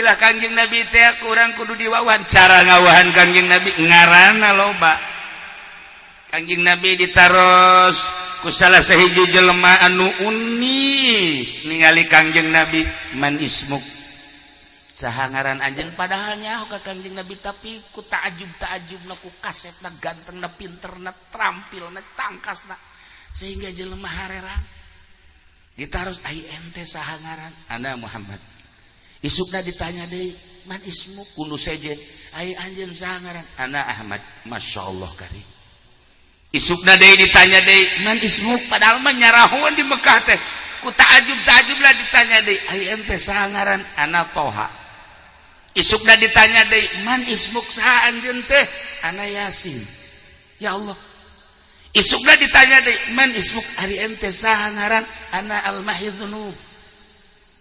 Ulah Kangjeng Nabi teh kurang kudu diwawancara ngawahan Kangjeng Nabi ngaranna loba. Kangjeng Nabi ditaros ku salah sahiji jelema anu uni ningali Kangjeng Nabi, man ismuk, saha ngaran anjeun, padahal nyaho ka Kangjeng Nabi tapi ku taajub-taajubna, ku kasetna, gantengna, pinterna, trampilna, tangkasna, sehingga jelema harerang ditaros ai ente saha ngaran, ana Muhammad. Isukna ditanya deui, man ismuk, kudu seje, ai anjeun saha ngaran, ana Ahmad. Masyaallah kari. Isukna deui ditanya deui, man ismuk, padahal mah nyarahuan di Mekah teh. Ku taajub-taajub lah ditanya deui, ai ente saha ngaran, ana Toha. Isukna ditanya deui, man ismuk, saha anjeun teh, ana Yasin. Ya Allah. Isukna ditanya deui, man ismuk, ari ente saha ngaran, ana Al-Mahidunub.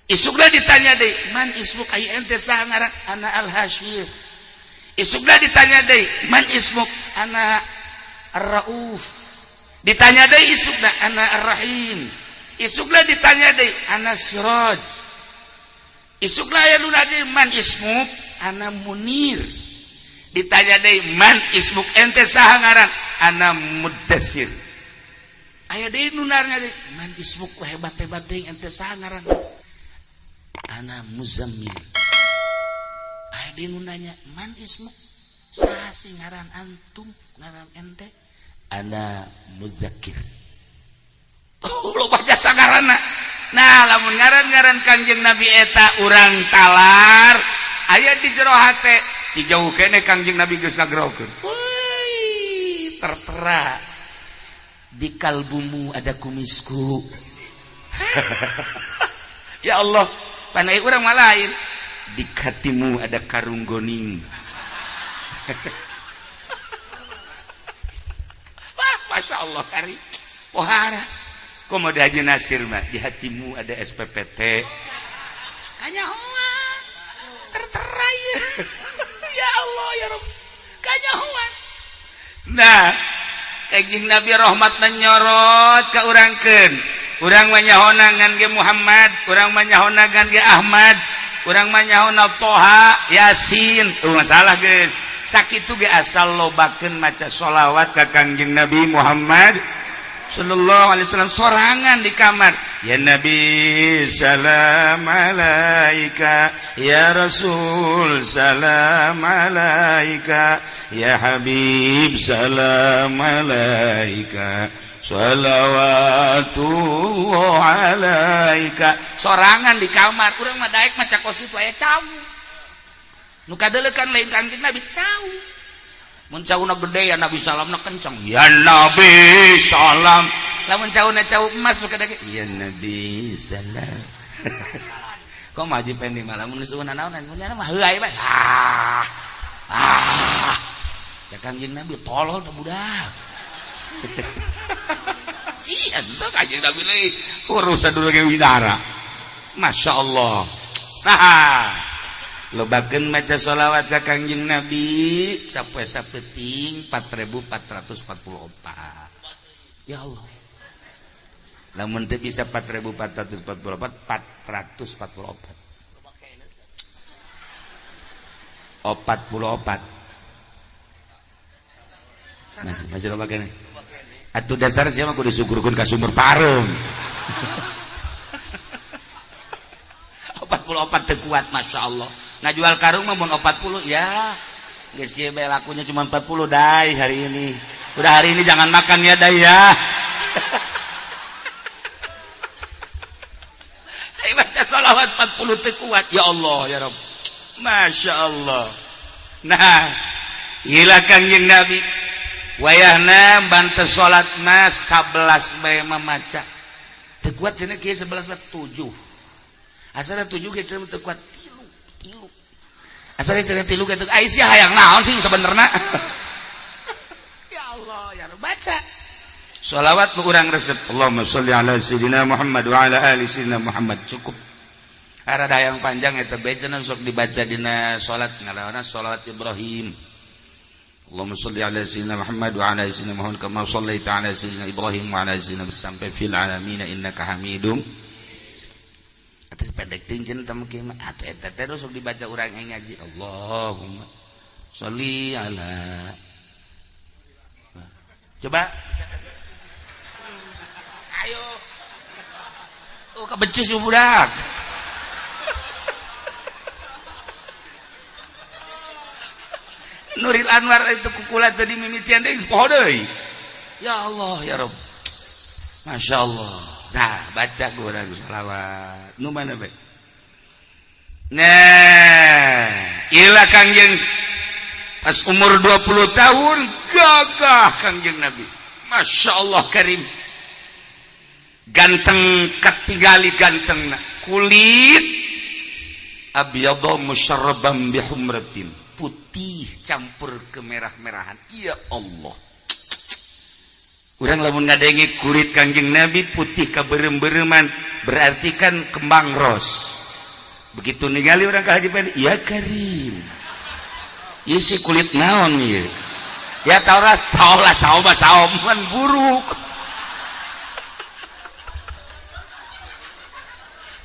Isukna ditanya deui, man ismuk, ai ente saha ngaran, ana Al-Hasyir. Isukna ditanya deui, man ismuk, ana Ar-Rauf. Ditanya deui isukna, ana Ar-Rahim. Isukna ditanya deui, ana Siraj. Isukna aya nu deui, man ismuk, ana Munir. Ditanya deui, man ismuk, ente saha ngaran, ana Muddatsir. Aya deui nu narnya deui, man ismuk, hebat-hebat deui, ente saha ngaran, ana Muzammil. Aya deui nu nanya, man ismuk, saha sih ngaran antum, ngaran ente, ana Mudzakir. Lo baca sangaranna. Nah, lamun ngaran-ngaran Kangjeng Nabi eta urang talar, aya di jero hate, dijauh kene Kangjeng Nabi geus ngagrokeun. Woi, tertera di kalbumu ada kumisku. Ya Allah, panai urang mah lain. Di hatimu ada karung goning. Wah, Masya Allah kari. Pohara. Komodo Haji Nasir mah, di hatimu ada SPPT. Kanyahoan. Tertera ya. Ya Allah ya Rabb. Kanyahoan. Nah, Kangjeng Nabi rahmat menyorot ka urangkeun. Urang mah nyahona ngan ge Muhammad, urang mah nyahona ngan ge Ahmad, urang mah nyahona Toha, Yasin. Tuh masalah geus. Sakitu ge asal lobakeun maca sholawat ka Kangjeng Nabi Muhammad sallallahu alaihi wasallam sorangan di kamar. Ya Nabi salam alaika, ya Rasul salam alaika, ya Habib salam alaika, salawatullah alaika. Sorangan di kamar. Urang mah daek maca kos kitu aya cau. Nu kadeulekan lain Kangjeng Nabi cau. Mun cauna gede ya Nabi salamna kencang. Ya Nabi salam. Lamun cauna cau emas nu kadake. Ya Nabi salam. Kok maji pendi malah mun sueunan naonan mun mah heuai bae. Cak Kangjeng Nabi tolol teh budak. Iya, itu Kangjeng Nabi lagi urusan dulu ke widara. Masya Allah. Nah, lobakeun maca sholawat ka Kangjeng Nabi sapoe sapeting 4444. Ya Allah. Lamun teu bisa 4444, 444. 44. Masih lobakeun. Atuh dasar siapa kudu disukurkeun ka sumur parem. 44 teu kuat, Masya Allah. Ngajual karung mah mun 40 ya. Geus kieu bae lakunya cuma 40 dai hari ini. Udah hari ini jangan makan ya dai ya. Ayo baca sholawat 40 teu kuat. Ya Allah ya Rabb. Masya Allah. Nah, ilah Kangjeng Nabi wayahna bantu salat mah 11 bae mamaca. Teu kuat cenah kieu 11 mah 7. Asal 7 ge cenah teu kuat 3. Asal cenah 3 ge teu Aisyah hayang naon sih sebenarnya. Ya Allah ya Rabb, baca sholawat nu urang resep. Allahumma sholli ala sayyidina Muhammad wa ala ali sayyidina Muhammad. Cukup. Arada yang panjang eta bae cenah sok dibaca dina salat ngaranna sholawat Ibrahim. Allahumma sholli ala sayyidina Muhammad wa ala sayyidina Muhammad kama shallaita ala sayyidina Ibrahim wa ala sayyidina sampai fil alamin innaka Hamidum. Atas pendek tingjen tamu kieu mah atuh eta terus sok dibaca urang yang ngaji Allahumma sholli ala. Coba ayo. Oh kabecus budak. Nuril Anwar itu kukula tadi mimitian deui poho deui. Ya Allah ya Rabb. Masya Allah. Nah baca kurang salawat. Nu mana bae? Nah, ilah Kangjeng pas umur 20 tahun gagah Kangjeng Nabi. Masya Allah karim. Ganteng katingali gantengna. Kulit abyadha musyarraban bihumratin. Putih campur kemerah-merahan. Ya Allah. Urang lamun ngadengi kulit Kangjeng Nabi putih kaberem-bereman berarti kan kembang ros. Begitu ningali orang ka Haji Pandi, ya Karim. Ieu si kulit naon ieu? Ya Taurat saom man buruk.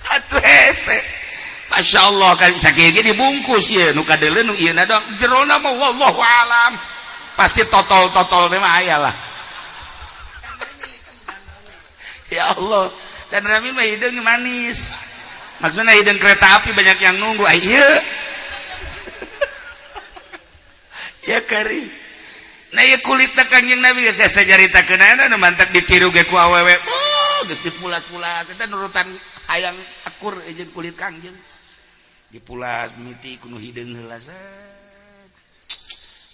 Atuh hese. Masya Allah kan sakieu dibungkus ya nu kadeuleun nu ieu na dong jerona mah wallahu alam pasti totol-totol mah aya lah. Ya Allah dan Rami mah hideung manis maksudnya hideung kereta api banyak yang nunggu ieu ya Karim. Nah ieu kulit Kangjeng Nabi saya sajaritakeun anu mantap ditiru ge ku awewe geus dipulas-pulas eta nurutan hayang akur jeung kulit Kangjeng dipulas mimiti kuno hideung heula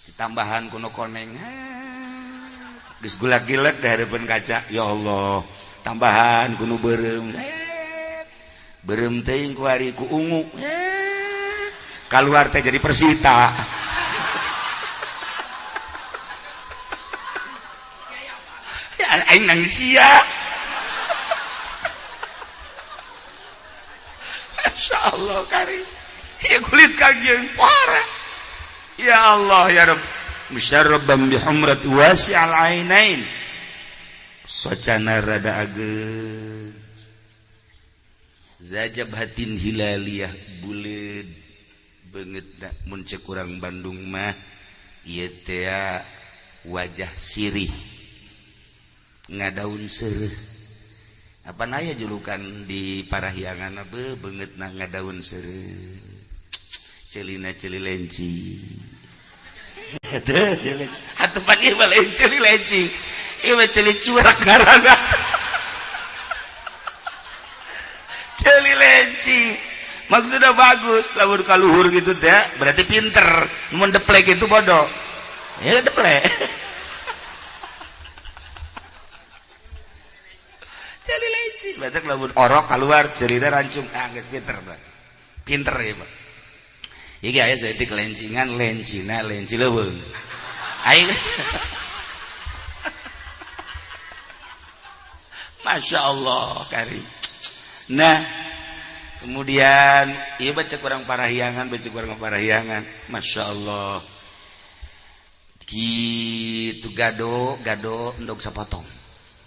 ditambahan kuno koneng geus gulag-gileg da hareupeun kaca ya Allah tambahan kuno beureum beureum teuing ku ari ku ungu kaluar teh jadi Persita ya aing nangis sia. Masya Allah Karim. Ya kulit Kangjeng parah. Ya Allah ya Rabb. Musyarraban bihumrat wasi'al ainain. Socana rada ageus. Zajabhatin hilaliyah buleud beungeutna mun ceuk urang Bandung mah ieu teh wajah sirih. Ngadaun seureuh. Apa naya julukan di Parahyangan be beungeutna ngadaun seureuh. Celina celi lenci. Atuh pan ieu mah lain celi lenci. Ieu mah celi curak ngaranna. Celi lenci. Maksudnya bagus, lamun kaluhur gitu teh berarti pinter. Mun deplek itu bodoh. Ya deplek. Celi lenci. Berarti lamun orok keluar celina rancung geus pinter berarti. Pinter ya, Pak. Iki aya saeutik lencingan lencina lenci leuweung. Aing Masya Allah Karim. Nah kemudian iya baca kurang Parahyangan Masya Allah gitu gado endog sapotong.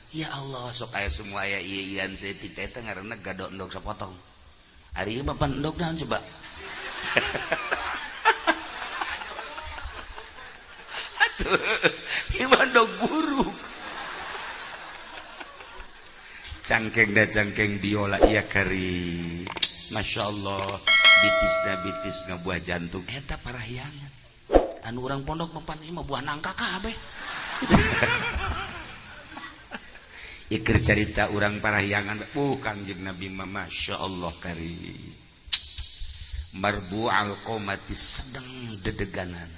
Ya Allah sok aya semua aya ieu saeutik eta ngaranna gado endog sapotong. Ari ieu mah pan endog naon coba. Atuh ieu mah endog buruk. Cangkeng biola iya Karim. Masya Allah bitis buah jantung eta Parahyangan anu urang pondok mempan ieu mah buah nangka kabeh. Ikir cerita urang Parahyangan Kangjeng Nabi mah Masya Allah Karim marbu alqomati sedeng dedeganan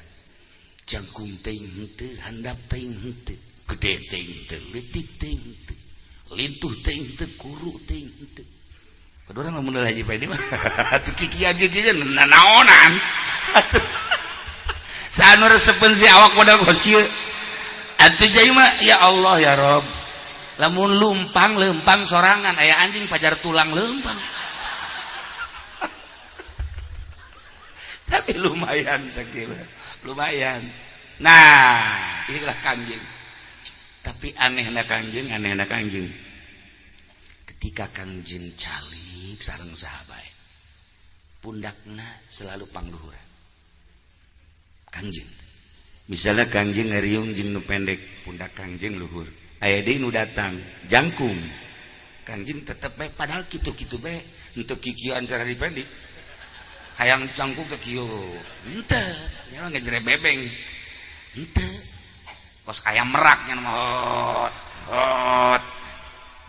jangkung teuing henteu handap teuing henteu gede teuing henteu leutik teuing henteu lintuh teuing henteu kuru teuing henteu. Kadurang lamun Haji Padi mah atuh kikian kikian naonan atuh saanu resepeun si awak modal kos kieu atuh jadi mah ya Allah ya Rob lamun lempang sorangan aya anjing pajar tulang lempang. Tapi lumayan sakieu lumayan. Nah inilah Kangjeng. Tapi anehna Kangjeng ketika Kangjeng calik sareng sahabat pundakna selalu pangluhuran Kangjeng misalnya Kangjeng ngeriung jeung nu pendek pundak Kangjeng luhur aya deui nu datang jangkung Kangjeng tetep bae padahal kitu-kitu bae henteu kikieuan cara dipendek hayang jangkung teh kieu henteu nya mah ngejere bebeng henteu kos aya meraknya mah hot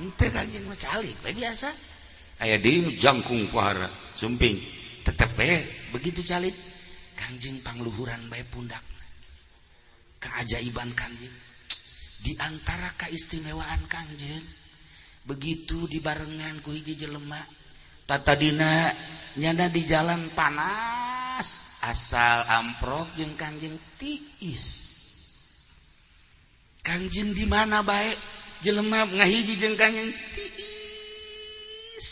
henteu Kangjeng mah calik bae biasa aya deui nu jangkung pohara sumping tetep bae begitu calik Kangjeng pangluhuran bae pundak keajaiban Kangjeng di antara keistimewaan Kangjeng begitu dibarengan ku hiji jelema tatadina nyana di jalan panas asal amprok jeung Kangjeng tiis Kangjeng di mana bae jelema ngahiji jeung Kangjeng tiis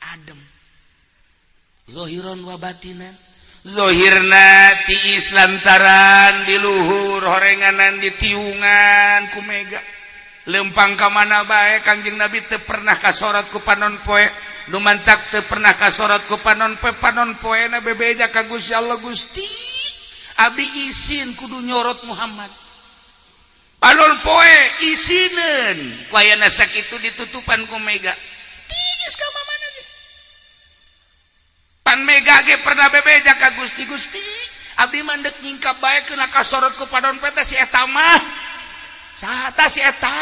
adem zahiron wa batinan zohirna tiis lantaran di luhur horenganan di tiungan ku mega lempang ka mana bae Kangjeng Nabi teu pernah kasorot ku panon poe nu mantak teu pernah kasorot ku panon poena bebeja ka Gusti Allah Gusti abi isin kudu nyorot Muhammad panon poe isinen wayana sakitu ditutupan ku mega tiis ka mana ge pan mega ge pernah bebeja ka Gusti abdi mandek nyingkap bae kena kasorot ku panon poe teh si eta mah saha ta si eta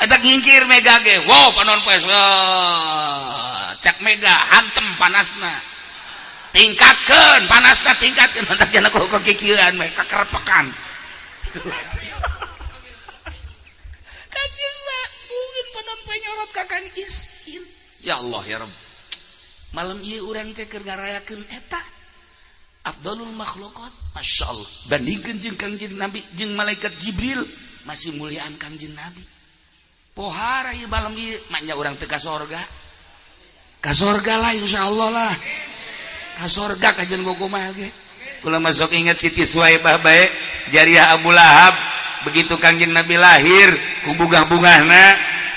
eta ngingkir mega ge wow panon poe cak mega hantem panasna tingkatkeun panasna tingkatkeun mantak jana ku kikieuan we kakerepekan Kangjeng mah mungkin panon poe nyorot ka Kang Iskin ya Allah ya Rabb malam ieu urang teh keur ngarayakeun eta afdalul makhluqat masyaallah bandingkeun jeung Kangjeng Nabi jeung malaikat Jibril masih muliaan Kangjeng Nabi pohara ieu malam ieu manya urang teh ka sorga lah insyaallah lah ka sorga kajen kumaha ge kula masuk inget Siti Suhaibah bae jariah Abu Lahab begitu Kangjeng Nabi lahir ku bungah-bungahna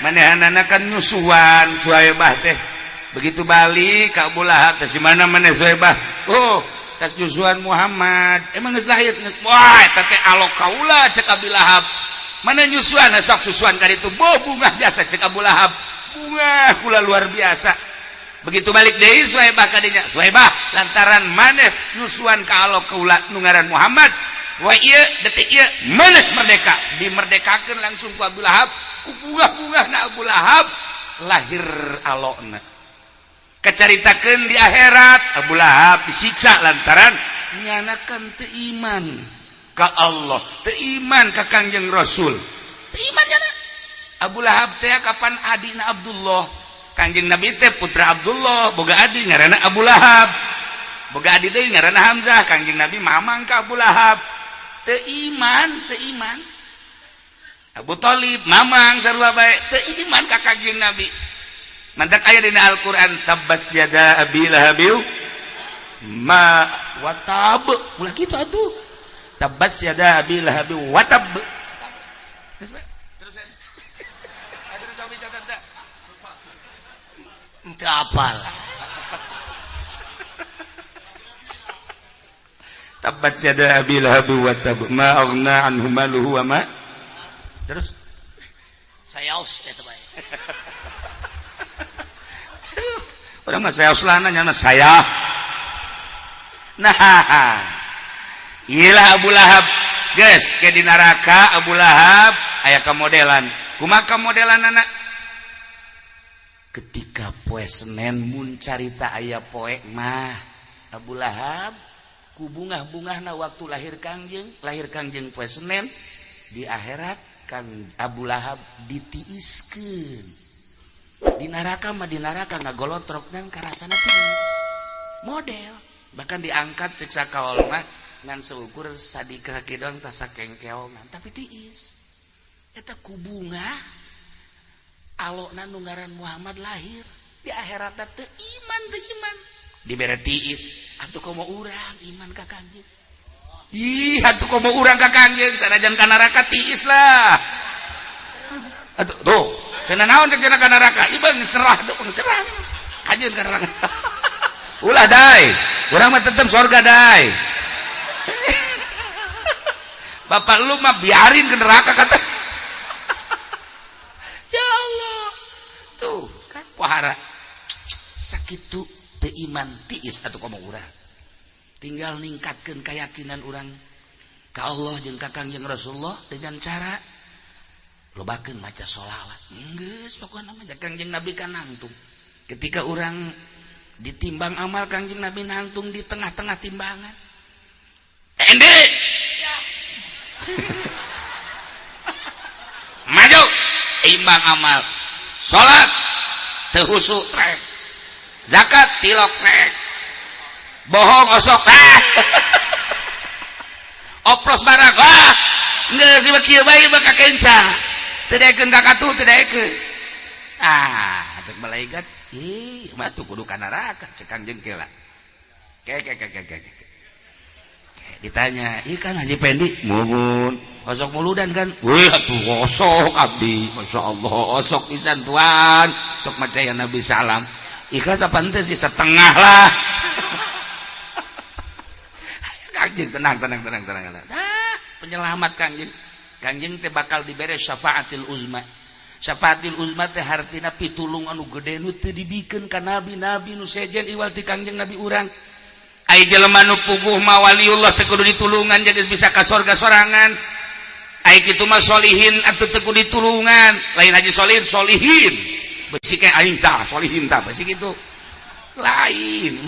manehanana kan nyusuhan Suhaibah teh begitu balik ka Abu Lahab teh si mana maneh Suhaibah oh tas nyusuhan Muhammad emang geus lahir wah eta teh alok kaula cek Abi Lahab mana nyusuhan sok susuhan ka ditu bunga biasa cek Abu Lahab bunga kula luar biasa begitu balik deui Suhaibah ka dinya Suhaibah lantaran maneh nyusuhan ka alok kaula nu ngaran Muhammad wah ieu detik ieu maneh merdeka dimerdekakeun langsung ku Abu Lahab ku bunga-bungahna Abu Lahab lahir alokna kacaritakeun di akhirat Abu Lahab disiksa lantaran nyanakeun teu iman ka Allah teu iman ka Kangjeng Rasul teu iman nya Abu Lahab teh kapan adina Abdullah Kangjeng Nabi teh putra Abdullah boga adi ngaranna Abu Lahab boga adi deui ngaranna Hamzah Kangjeng Nabi mamang ka Abu Lahab teu iman Abu Thalib mamang sarua bae teu iman ka Kangjeng Nabi mandak aya dina Al-Qur'an tabbat yada abi lahabiu ma watab ulah kitu atuh tabbat yada abi lahabiu watab terus coba catat dah ente apal tabbat yada abi lahabiu watab ma aghna anhu maluhu wa ma terus sayaos eta bae orang mah saya uslana nyana saya nah iyalah Abu Lahab geus ke di neraka Abu Lahab aya kamodelan kumaha kamodelan anak ketika poe Senen mun carita aya poe mah Abu Lahab ku bungah-bungahna waktu lahir Kangjeng poe Senen di akhirat Kang Abu Lahab ditiiskeun di neraka ngagolotrokna karasana tiis model bahkan diangkat siksa kaolna ngan seukur sadikah kidong tasa kengkeongan tapi tiis eta ku bunga alokna nu ngaran Muhammad lahir di akhirat teu iman dibere tiis atuh komo urang iman ka Kangjeng ih atuh komo urang ka Kangjeng sanajan ka neraka tiis lah atuh tuh kena naon teh kena ka neraka ieu mah serah tuh serah kajeun ka neraka ulah dai urang mah tetep surga dai bapak lu mah biarin ke neraka kata ya Allah tuh kan pohara sakitu teu iman tiis atuh komo urang tinggal ningkatkeun keyakinan urang ka Allah jeung ka Kangjeng Rasulullah dengan cara lobakeun maca sholawat geus pokona mah Kangjeng Nabi kan nangtung ketika urang ditimbang amal Kangjeng Nabi nangtung di tengah-tengah timbangan ende maju imbang amal salat teu husuk trek zakat tilok trek bohong osok oplos barang geus ieu kieu bae mah kakenca teu daekeun ka katu teu daekeun cek malaikat ih mah tuh kudu ka neraka cek Kangjeng kela ke ditanya iya kan Haji Pendi mumun osok muludan kan wih atuh osok abdi Masya Allah osok pisan tuan sok macaya Nabi salam ikhlas apa ente sih setengah lah Kangjeng tenang penyelamat Kangjeng teh bakal dibere syafaatil uzma teh hartina pitulung anu gede nu teu dibikeun ka nabi-nabi nu sejen iwal ti Kangjeng Nabi urang ai jelema nu puguh mah waliullah teu kudu ditulungan jadi bisa ka surga sorangan ai kitu mah solihin atuh teu kudu ditulungan lain haji solihin beusi ke aing tah solihin tah beusi kitu lain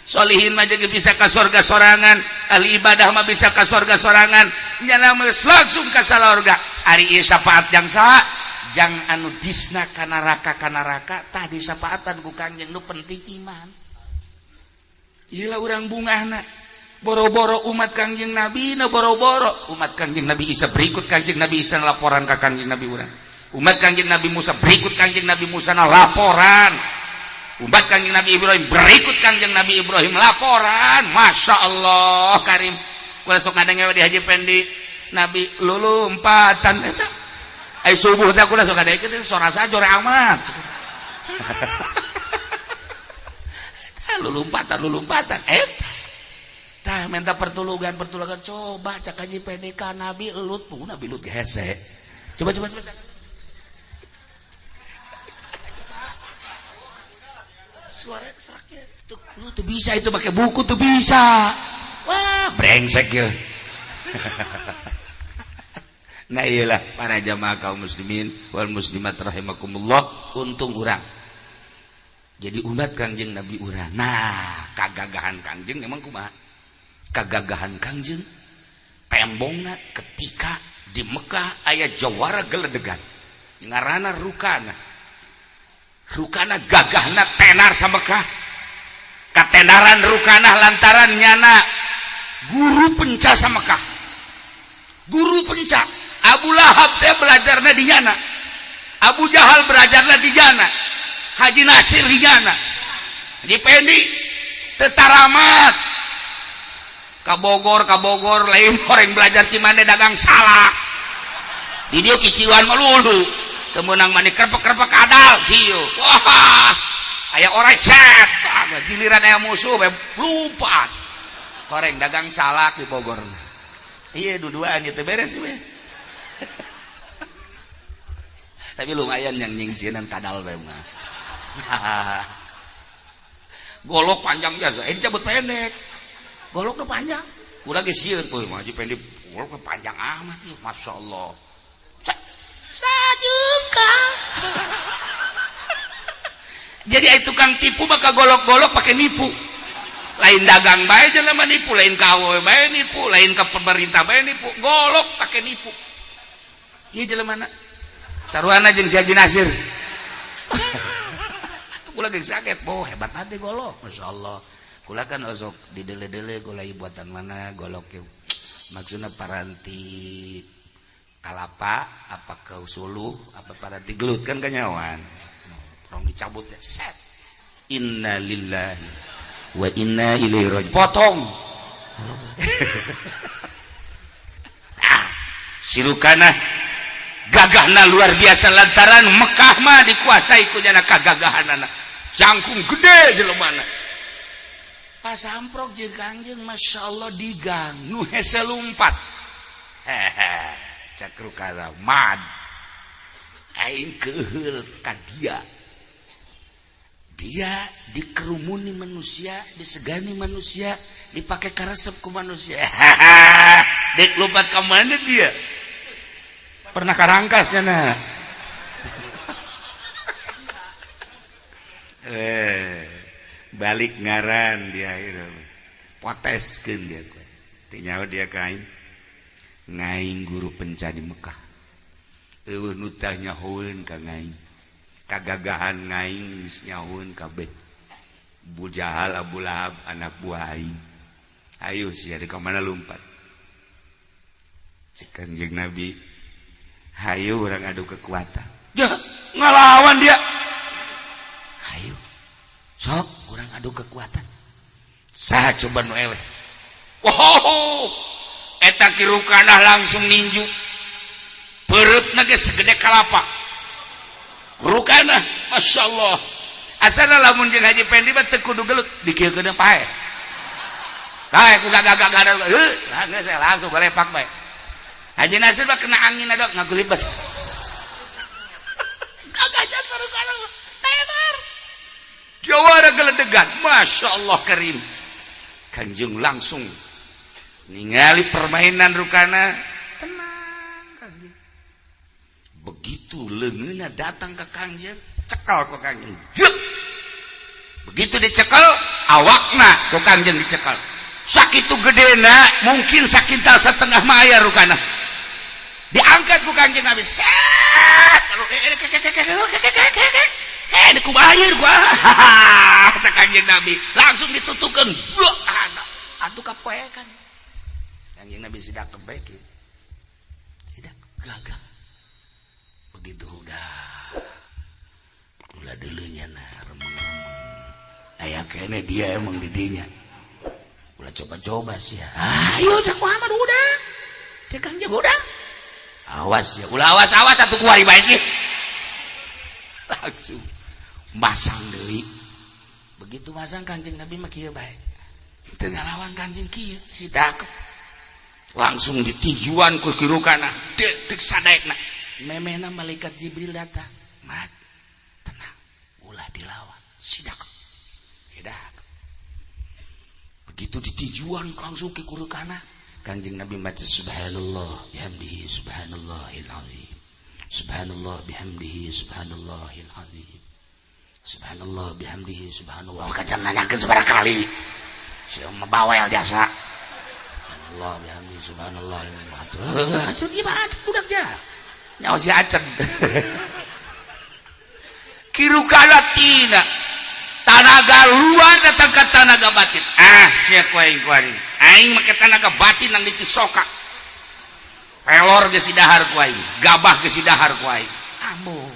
solihin mah jadi bisa ka surga sorangan ahli ibadah mah bisa ka surga sorangan nyana langsung ka surga ari ieu syafaat jang saha jang anu disna ka neraka tah disapaatan ku Kangjeng nu penting iman iyalah urang bungahna boro-boro umat Kangjeng Nabi na boro-boro umat Kangjeng Nabi Isa berikut Kangjeng Nabi Isa laporan ka Kangjeng Nabi urang umat Kangjeng Nabi Musa berikut Kangjeng Nabi Musa na laporan umat Kangjeng Nabi Ibrahim berikut Kangjeng Nabi Ibrahim laporan Masya Allah karim kulah sok ngadengewe di Haji Pendi Nabi lulumpatan eta ai subuh teh kulah sok ngadengewe teh sora sajore amat lulumpatan tah minta pertulungan coba cak Haji PDK Nabi elut pun Nabi elut hese coba suara sakit tuh lu tuh bisa itu pakai buku tuh bisa wah brengsek ya nah iyalah para jamaah kaum muslimin wal muslimat rahimakumullah untung urang jadi umat Kangjeng Nabi urang nah kagagahan Kangjeng emang kumaha kagagahan Kangjeng tembongna ketika di Mekah aya jawara geledegan ngaranna Rukana gagahna tenar sa Mekah katenaran Rukana lantaran nyana guru penca sa Mekah guru penca Abu Lahab teh belajarna di nyana Abu Jahal belajarna di nyana Haji Nasir di nyana Haji Pendi tetaramat ka Bogor lain orang belajar cimande dagang salak di dieu kiciwan melulu kemenang mani kerpek kadal kieu wah aya oreset giliran aya musuh lupa goreng dagang salak di Bogor iya duduan itu beres we tapi lumayan yang nyingsinan kadal we mah golok panjang biasa cabut pendek golok panjang udah ge sieun euy mah Haji Pendek golok panjang amat ieu masyaallah sajengkal jadi itu tukang tipu maka golok-golok pakai nipu lain dagang bae jelema nipu lain kawe bae nipu lain ke pemerintah bae nipu golok pakai nipu ieu jelemana saruana jeung si Haji Nasir kula geus sakit hebat hati golok masyaallah kula kan osok didele-dele golai buatan mana golok yuk maksudnya paranti kalapa apa ke suluh apa paranti gelut kan kanyawan orang dicabut ya set inna lillahi wa inna ilaihi raji'un potong si Rukana gagahna luar biasa lantaran Mekah mah dikuasai ku jana kagagahanana jangkung gede jelemana pas amprok jeung Kangjeng masyaallah digang nu hese lumpat cakru karamad aing keheul ka dia dikerumuni manusia disegani manusia dipakai karesep ku manusia dek lompat ke mana dia pernah karangkas Nas balik ngaran dia itu poteskeun dia tinyawa dia kain ngaing guru pencari Mekah eueuh nu tah nyahoeun ka ngaing kagagahan ngaing geus nyahoeun kabeh Bu Jahal Abu Lahab anak buah aing ayo sia di ka mana lompat cek Kanjeng Nabi hayu orang adu kekuatan jah ngelawan dia hayu sok orang adu kekuatan sah coba nu eleh wow eta kirukanah langsung ninju pereupna geus segede kalapa rukana masyaallah asana lamun jeung Haji Pendi mah teu kudu gelut dikieukeun pae kae ku gagah heuh langsung balepak bae Haji Nasir mah kena angin adok ngagulibes gagahnya sarukana tenar jawara geledegan masyaallah karim Kanjeng langsung ningali permainan rukana tenang Kanjeng begitu leungeunna datang ke Kanjeng cekal ku Kanjeng begitu dicekal awakna ku Kanjeng dicekal sakitu gedena mungkin sakintal setengah maya rukana diangkat ku Kanjeng Nabi set dikubayar gua cek Kanjeng Nabi langsung ditutukeun atuh kapoekan Kanjeng Nabi sidak kebek sidak gagah begitu udah dulunya nah remeng-remeng aya kene dia emang di dinya ulah coba-coba sih ayo cak Muhammad udah cek Kanjeng udah awas ya ulah awas atuh kuari bae sih langsung masang deui begitu masang Kanjeng Nabi mah kieu bae teu ngalawan Kanjeng kieu sidak langsung ditijuan ku kirukana deuk sadaekna memehna malaikat Jibril datang mat tenang ulah dilawan sidak begitu ditijuan langsung ke kirukana Kanjeng Nabi maca subhanallah bihamdihi subhanallahil azim subhanallah bihamdihi subhanallahil azim subhanallah bihamdihi subhanallah kacan nanyakeun sabaraha kali sia mah bawel jasa subhanallah bihamdihi subhanallahil azim acun ieu mah acun budak ja nyawa si acen kirukana tina tanaga luar datang ke tanaga batin sia kuaing aing make tanaga batin nang dicesoka pelor geus dahar ku aing gabah geus dahar ku aing ampun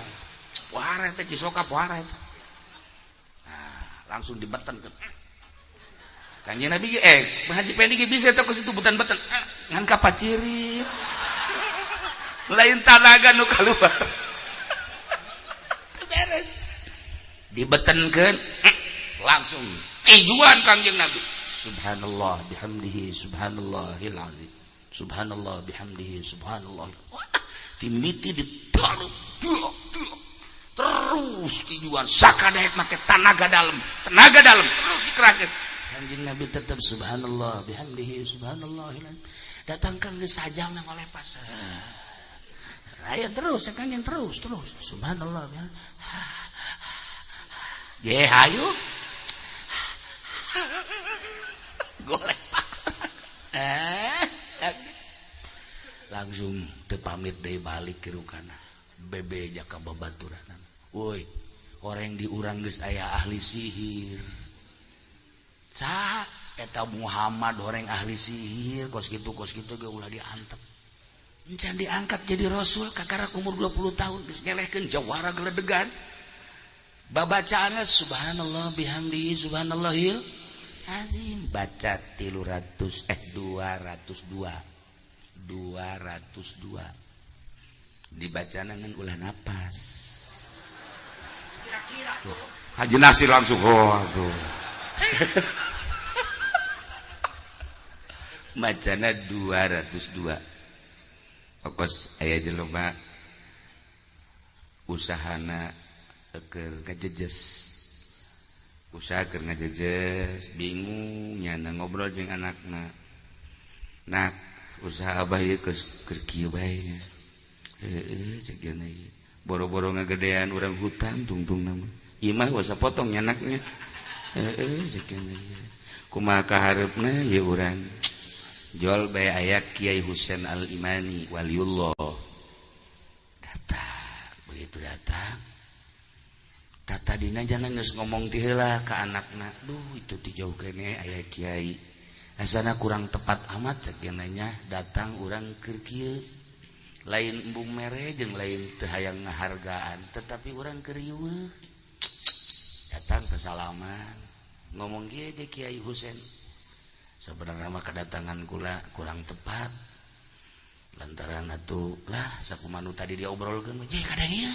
pohara teh cisoka pohara eta langsung dibetenkeun Kanjeng Nabi Haji Pendi ge bisa eta ku situ beten-beten ngan kapacirit lain tanaga nu kaluar beres dibetenkeun langsung tijuan Kanjeng Nabi subhanallah bihamdihi subhanallahil azim subhanallah bihamdihi subhanallah timiti ditaruh terus tijuan sakadaek make tenaga dalam terus dikerakeun Kanjeng Nabi tetap subhanallah bihamdihi subhanallahil azim datangkan geus sajang nang oleh pas aya terus Kanjeng terus subhanallah ye hayu golek paksa langsung teu pamit deui balik ke rukana bebe jaka babaturan woi orang di urang geus aya ahli sihir sa eta Muhammad orang ahli sihir kos kitu ge ulah diantep encan diangkat jadi rasul kakara umur 20 tahun geus ngelehkeun jawara geledegan babacaannya subhanallah bihamdihi subhanallahil azim baca 202 dibaca dengan ulah napas. Kira-kira tuh. Haji Nasir langsung tuh. Macana 202. Pokos aya jelema usahana keur ngajejes. Usaha keur ngajejes, bingung nyana ngobrol jeung anakna. Nak, usaha abah ieu keur kieu bae nya. Heeh, cek gana ieu. Boro-boro ngagedean urang hutan tungtung nama. Ieu mah wasa potong nyanaknya. Heeh, cek gana ieu. Kumaha kaharepna ieu urang. Jol bae aya Kiai Husain Al-Imani waliullah. Datang, begitu datang. Tata dina jana geus ngomong ti heula ka anakna. Duh, itu ti jauh kene aya kiai. Asana kurang tepat amat cek nya datang urang keur kieu. Lain embung mere jeung lain teu hayang ngahargaan, tetapi urang keur riweuh. Datang sasalaman. Ngomong kieu teh Kiai Husain. Sabenerna mah kedatangan kula kurang tepat. Lantaran atuh lah sakumaha tadi diobrolkeun mah jeung kadangnya.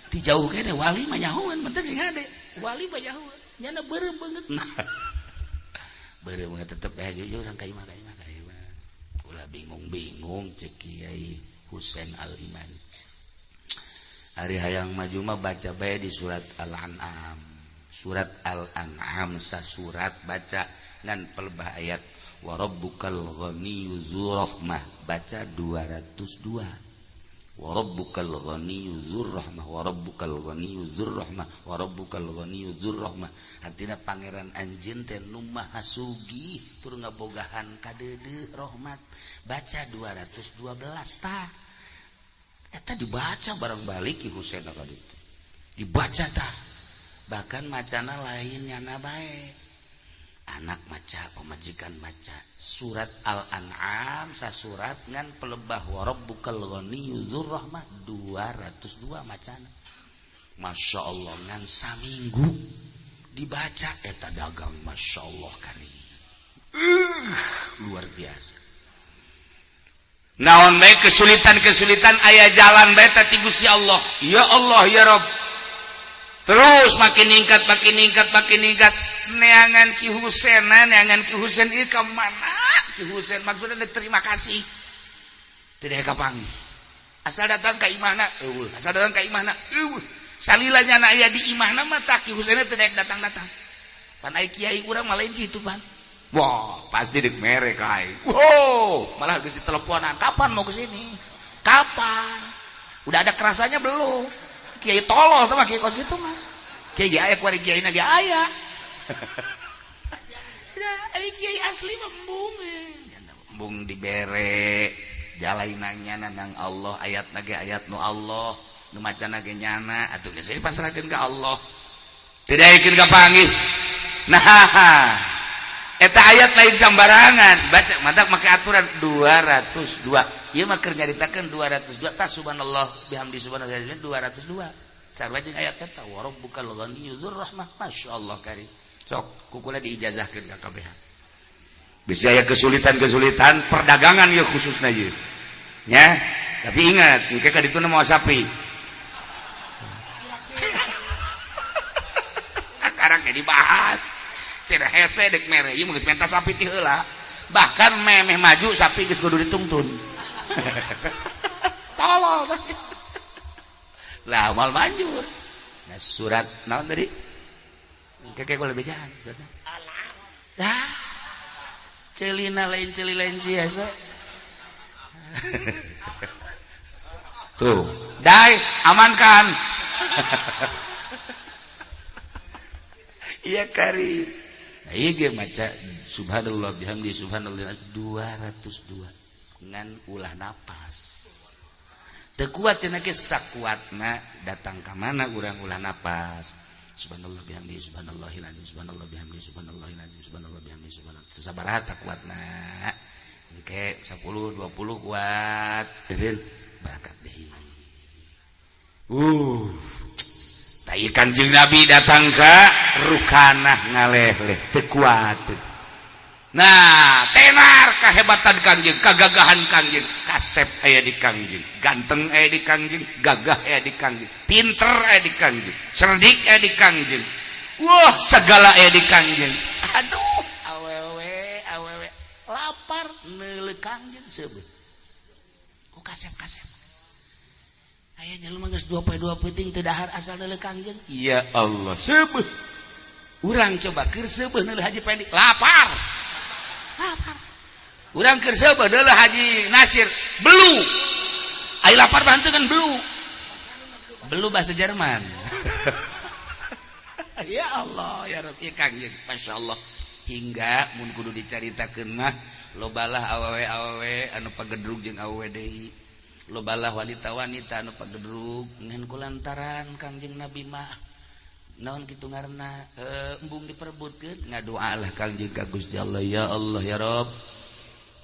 Ti jauh kene wali mah nyahoan mentek sing ade wali mah nyahoan nyana beureum banget nah beureum banget tetep jujur urang ka imah ulah bingung cek Kiai Husain Al-Imani ari hayang maju mah baca bae di surat Al-An'am sasurat baca ngan pelebah ayat wa rabbukal ghaniyyu dzur rahmah baca 202 wa rabbukal ghaniyyu dzur rahmah wa rabbukal ghaniyyu dzur rahmah wa rabbukal ghaniyyu dzur rahmah artina pangeran anjeun teh nu maha sugih tur ngabogahan kadeudeuh rahmat baca 212 tah eta dibaca bareng balik Ki Husain ka ditu dibaca tah bahkan macana lain nyana bae anak maca pemajikan maca surat Al-An'am sasurat ngan pelebah wa rabbukal ghaniyyu dzur rahmah 202 macana Masya Allah ngan saminggu dibaca eta dagang Masya Allah kali luar biasa naon bae kesulitan aya jalan bae teh ti Gusti Allah ya Allah ya Rabb terus makin ningkat neangan Ki Husain ieu ka mana Ki Husain maksudna terima kasih teu daya kapanggih asal datang ka imahna eueuh salila nyana aya di imahna mah tah Ki Husain teu daya datang-datang pan aya kiai urang mah lain kitu pan wah pasti deuk mere kae wow malah geus diteleponan kapan mau ke sini kapan udah ada kerasanya belum kiai tolol sama kiai kos gitu mah kiai aya kuari kiai na ge aya kiai asli embung dibere jalainannya nang Allah ayatna ge ayat nu Allah nu macana ge nyana atuh geus dipasrahkeun ka Allah teu daekeun ka panggih nah eta ayat lain sambarangan baca mantap make aturan 202 ieu mah keur nyaritakeun 202 tah subhanallah bihamdi subhanallah 202 sarua jeung ayat eta wa rabbukal ghaniyyu dzur rahmah masyaallah karim sok kukuna diijazahkeun ka kabeh bisa aya kesulitan perdagangan ya khususna ieu nya tapi ingat engke ka ditu mah sapi sekarang ge dibahas cenah hese dek mere ieu geus menta sapi ti heula bahkan memeh maju sapi geus kudu ditungtun tolol lah mal manjur nah surat naon tadi kakek gue lebih jahan dah celina lain celi lain biasa tuh dai amankan iya kari nah iya dia maca subhanallah bihamdi subhanallah 202 ngan ulah napas teu kuat cenah ge sakuatna datang ka mana urang ulah napas subhanallah bihamdi subhanallahil azim subhanallah bihamdi subhanallahil azim subhanallah bihamdi subhanallah sabaraha tak kuatna engke 10 20 kuat eureun barakat deui tai Kanjeng Nabi datang ka rukanah ngaleh-leh teu kuat nah tenar kahebatan Kanjeng kagagahan Kanjeng kasep aya di Kangjeng, ganteng aya di Kangjeng, gagah aya di Kangjeng, pinter aya di Kangjeng, cerdik aya di Kangjeng. Wah, segala aya di Kangjeng. Aduh, awewe lapar neuleuh Kangjeng seubeuh. Ku kasep-kasep. Aya jelema geus 2 peuting teu dahar asal neuleuh Kangjeng. Ya Allah, seubeuh. Urang coba keur seubeuh neuleuh Haji Pendi, lapar. Urang keur seubeuh neuleuh Haji Nasir, belu. Ai lapar bantu kan belu. Belu bahasa Jerman. Ya Allah, ya Rabbi Kangjeng, masyaallah. Hingga mun kudu dicaritakeun mah lobalah awewe anu pagedrug jeung awewe deui. Lobalah wanita-wanita anu pagedrug ngan kulantaran Kangjeng Nabi mah naon kitu ngaranna embung diperebutkeun ngadoalah Kangjeng ka Gusti Allah, ya Allah ya Rabb.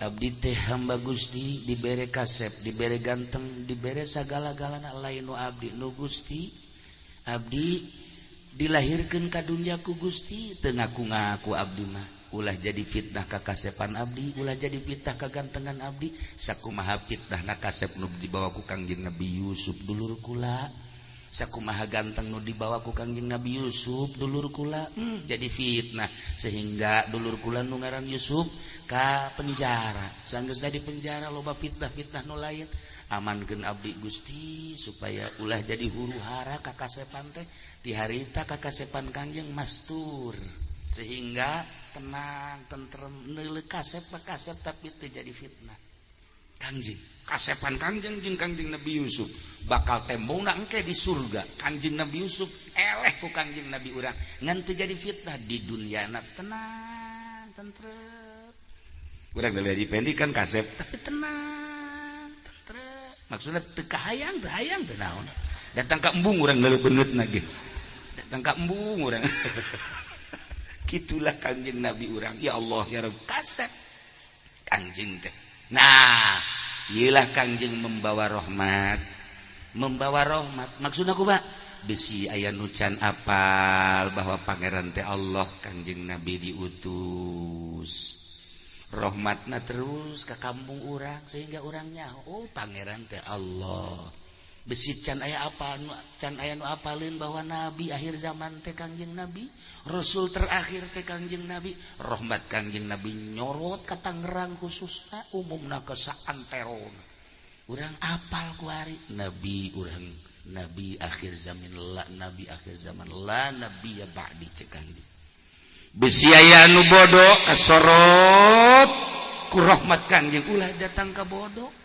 Abdi teh hamba Gusti dibere kasep, dibere ganteng, dibere sagala-galana lain nu abdi nu Gusti. Abdi dilahirkeun ka dunya ku Gusti teu ngaku-ngaku abdi mah. Ulah jadi fitnah ka kasepan abdi, ulah jadi fitnah ka gantengan abdi. Sakumaha fitnahna kasep nu dibawa ku Kangjeng Nabi Yusuf dulur kula. Sakumaha ganteng nu dibawa ku Kangjeng Nabi Yusuf dulur kula, jadi fitnah sehingga dulur kula nu ngaran Yusuf ka penjara. Sanggeus di penjara loba fitnah-fitnah nu lain. Amankeun abdi Gusti supaya ulah jadi huru-hara ka kasepan teh. Ti harita ka kasepan Kangjeng mastur sehingga tenang, tentrem, neuleuh kasep tapi teu jadi fitnah. Kangjeng, kasepan Kangjeng jeung Kangjeng Nabi Yusuf bakal tembongna engke di surga. Kangjeng Nabi Yusuf eleh ku Kangjeng Nabi urang ngan teu jadi fitnah di dunyana tenang, tentrem. Urang dari Haji Pendi kan kasep tapi tenang, tentrem. Maksudna teu kahayang, teu naon. Datang ka embung urang neuleuh beungeutna ge. Datang ka embung urang. Gitulah Kangjeng Nabi urang. Ya Allah ya Rabb, kasep Kangjeng teh. Nah, iyalah Kangjeng membawa rahmat. Membawa rahmat. Maksudna kumaha? Besi aya nu can apal bahwa pangeran teh Allah Kangjeng Nabi diutus. Rahmatna terus ke kampung urang sehingga urang nyaho, oh pangeran teh Allah. Besi can aya apa can aya nu apalin bahwa nabi akhir zaman teh Kangjeng Nabi, rasul terakhir teh Kangjeng Nabi. Rahmat Kangjeng Nabi nyorot ka Tangerang khususna umumna ke saanterona. Urang apal ku ari nabi urang nabi akhir zaman la nabi akhir zaman la nabi ya ba'di cek Kangjeng. Besi aya nu bodo kasorot ku rahmat Kangjeng ulah datang ka bodo.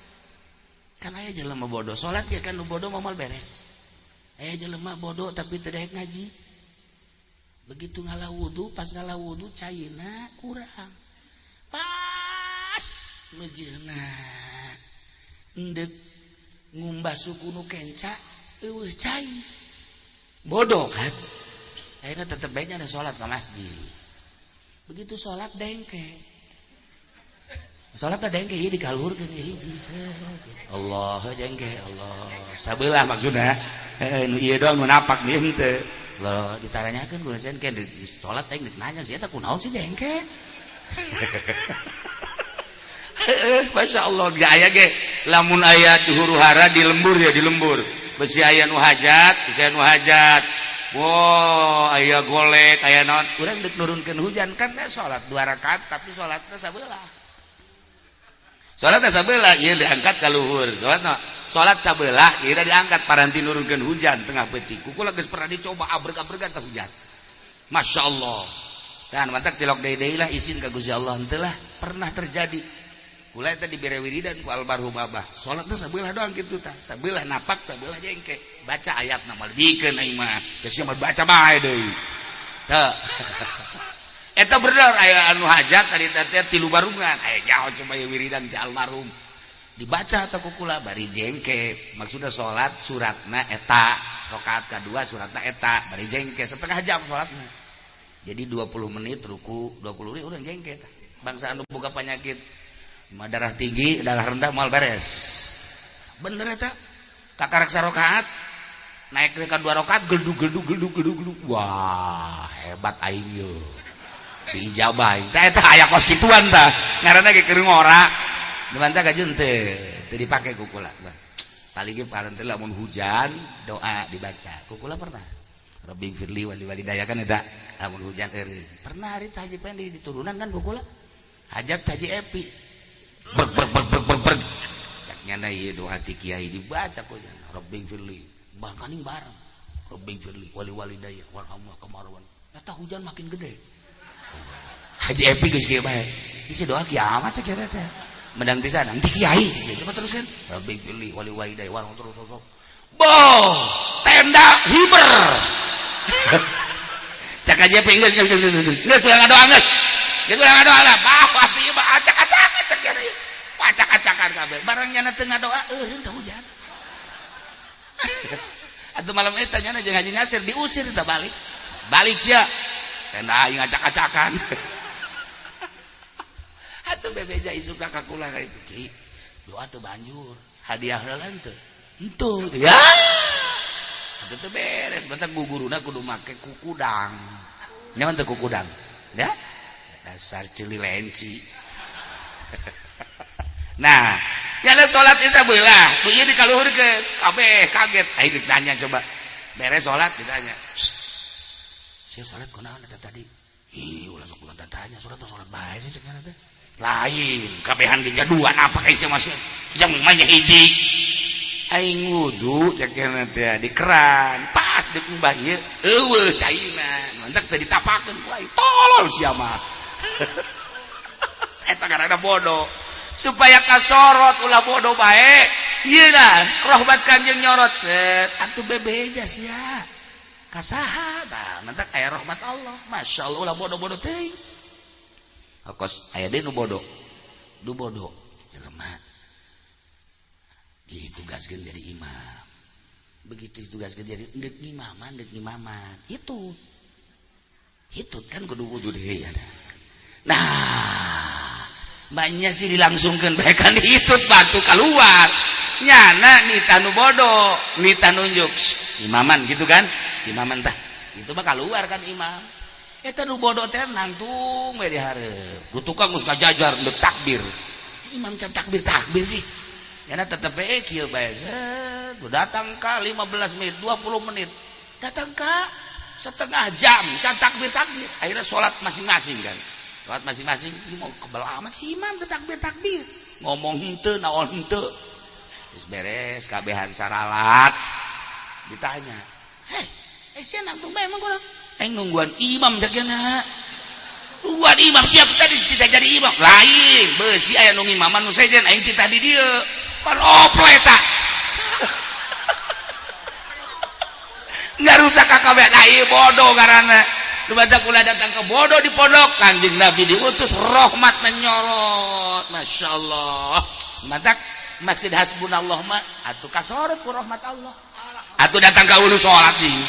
Kan aya jelema bodoh salat ge kan nu bodoh momal beres. Aya jelema bodoh tapi teu daek ngaji. Begitu ngalah wudu, pas ngalah wudu caina kurang. Pas mejirna endek ngumbah suku nu kenca eueuh cai. Bodoh kan. Akhirnya tetep bae nya salat ka masjid. Begitu salat dengke. Salat ada dengke ieu dikalurkeun hiji. Allah dengke Allah. Sabelah maksudna. Nu ieu doang nu napak dieu henteu. Lo ditaranyakeun ku sen ke di salat teh nanya sih eta kunaon sih dengke. Masya Allah ge aya ge lamun aya huru-hara di lembur ya di lembur. Besi aya nu hajat, besi aya nu hajat. Wow, aya golek, aya naon. Urang deuk nurunkeun hujan kan salat 2 rakaat tapi salatna sabelah. Salatna sabelah ieu diangkat ka luhur. Salat sabelah ieu diangkat paranti nurunkeun hujan tengah peuting. Kukula geus pernah dicoba abreg-abregan teh hujan. Masya Allah. Dan mantak tilok deui lah izin ka Gusti Allah henteu lah pernah terjadi. Kula eta dibere wiridan ku almarhum Abah. Salatna sabelah doang kitu tah. Sabelah napak, sabelah jengke. Baca ayatna mah dikeun aing mah. Geus mah baca bae deui. Teu. Eta bener aya anu hajat tadi teh 3 barungan aya nyaho coba wiridan ti almarhum dibaca eta ku kula bari jengke maksudna salat suratna eta rakaat kadua suratna eta bari jengke setengah jam salatna jadi 20 menit ruku 20 menit urang jengke tah bangsa anu boga penyakit darah tinggi darah rendah moal beres bener eta kakarak sarakaat naik ka 2 rakaat geldug wah hebat aing yo diijabah. Tah eta aya kos kituan tah. Ngaranna ge keur ngora. dimantah kajun teu dipake kukula paling ge paranti lamun hujan doa dibaca kukula pernah Rabbi firli wali walidayah kan eta lamun hujan eureun pernah hari Haji Pendi di turunan kan kukula hajat Haji Epi cak nyana ieu doa ti kiai dibaca ku Rabbi firli bangkaning bareng Rabbi firli wali walidayah warhamna kamarwan eta hujan makin gede Haji Epi geus kieu bae isi doa kiamat cek eta teh menang di sana nanti kiai coba teruskan Rabbi firli wali walidayah warhamna terus boh tenda hiber cak aja pinggir geus ulah ngadoa geus ulah ngadoa lah bah atuh mah acak-acakan cek kieu acak-acakan kabeh barang nyana teu ngadoa eureun teh hujan atuh malam eta nyana jeung Haji Nasir diusir teh balik sia tenda aing acak-acakan atuh bebeja isuka ka kula ka itu Ki doa teu banjur hadiah heula teu henteu ya atuh teu beres bentar guguruna kudu make kukudang nyaman teu kukudang ya dasar cililenci nah yana salat isya beula ku ieu dikaluhurkeun kabeh kaget aing ditanya coba beres salat ditanya sia salat kunaon eta tadi ih ulah sok ulah tanya salat bae sih cek teh lain kabehan dijaduan apa kayak sih masih jam mainnya hiji aing wudu cek teh di keran pas dek mbah ieu eueuh caina mantek teh ditapakeun ku aing tolol sia mah eta karana bodoh supaya kasorot ulah bodoh bae ieu lah rahmat Kanjeng nyorot set atuh bebeja sia kasaha tah mantek aya rahmat Allah masyaallah ulah bodoh-bodoh teuing kos aya deui nu bodoh jelema ditugaskeun jadi imam begitu ditugaskeun jadi endek imaman itu kan kudu wudu deui ada nah banyak sih dilangsungkeun bae kan hitut batu keluar nyana nita nu bodoh nita nunjuk imaman gitu kan imaman tah itu mah keluar kan imam eta nu bodoh teh nangtung we di hareup ku tukang geus kajajar ndek takbir imam can takbir sih yana tetep we kieu bae set datang ka 15 menit 20 menit datang ka setengah jam can takbir akhirnya salat masing-masing kan salat masing-masing ini mau kebal amat si imam takbir ngomong henteu naon henteu geus beres kabehan saralat ditanya sia nangtung bae emang kurang aing nungguan imam jakena nungguan imam siap tadi tidak jadi imam lain beusi aya nu ngimaman nu sejen aing ti tadi dieu pan opo eta ngarusak ka kabeh da ieu bodoh ngaranna nu badak ulah datang ke bodoh di pondok Kanjeng Nabi diutus rahmat nyorot masyaallah badak masjid hasbunallah mah atuh kasorot ku rahmat Allah atuh datang ka ulu salat deui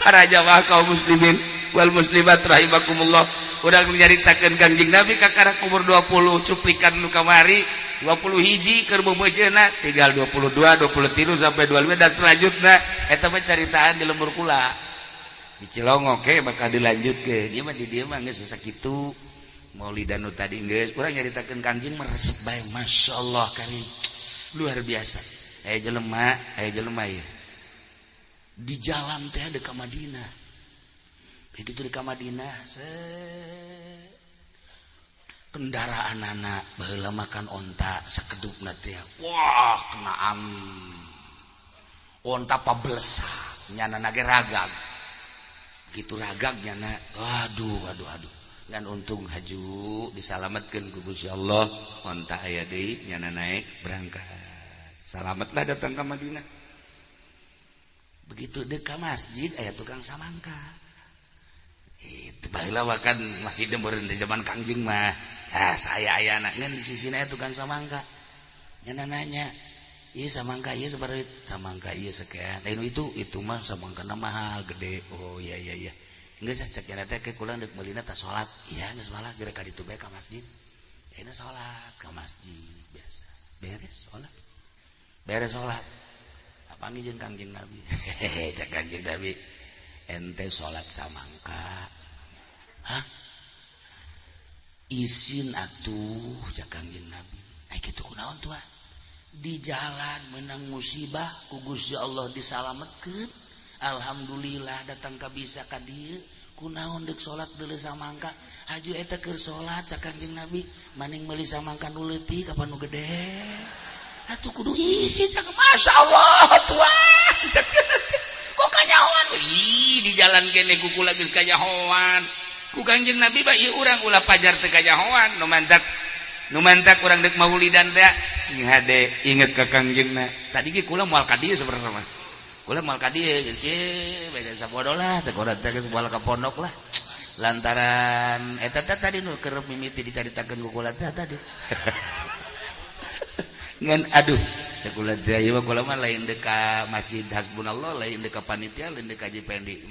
para jamaah kaum muslimin wal muslimat rahimakumullah urang nyaritakeun Kanjeng Nabi kakara umur 20 cuplikan nu kamari 20 hiji keur bebejeuna tinggal 22 23 sampai 25 dan selanjutnya eta mah caritaan di lembur kula di Cilongok ge bakal dilanjutkeun ieu mah di dieu mah geus sakitu maulidan nu tadi geus urang nyaritakeun Kanjeng mah resep bae masyaallah karim luar biasa aya jelema ieu di jalan teh ada ke Madinah begitu di Madinah kendaraan anak baheula makan onta sakedupna teh wah kena angin onta pablesak nyana ge ragag gitu ragag nyana aduh ngan untung haju disalametkeun ku Gusti Allah onta aya deui nyana naik berangkat salametlah datang ke Madinah begitu dekat masjid aya tukang samangka itu baheula makan masih demeureun di zaman Kangjeng mah ya saya aya anaknya di sisina aya tukang samangka nyana nanya ieu samangka ieu sabaraha samangka ieu sekian lain itu mah samangkana mahal gede oh iya geus cek nya teh ke kula deuk meulina tah salat iya geus malah geura ka ditu bae ka masjid ayeuna salat ka masjid biasa beres salat panggil jeung Kangjeng Nabi cek Kangjeng Nabi ente salat samangka hah izin atuh cak Kangjeng Nabi kitu kunaon tuh di jalan menang musibah ku Gusti Allah disalametkeun alhamdulillah datang ka bisa ka dieu kunaon deuk salat deuleu samangka aju eta keur salat cak Kangjeng Nabi maning meuli samangka nu leutik apa nu gede atuh kudu izin cak masyaallah tuan kok kanyahoan di jalan kene kuku lagi kanyahoan ku Kangjeng Nabi ba ieu urang ulah pajar teu kanyahoan nu mantak urang deuk maulidan da sing hade inget ka Kangjengna tadi ge kula moal ka dieu sebenarnya kula moal ka dieu ge beda sapodo lah teh urang teh geus moal ka pondok lah lantaran eta tadi nu keur mimiti dicaritakeun ku kula tadi ngan aduh cek kula teh ieu kula mah lain deuk ka Masjid Hasbunallah lain deuk ka panitia lain deuk ka JPND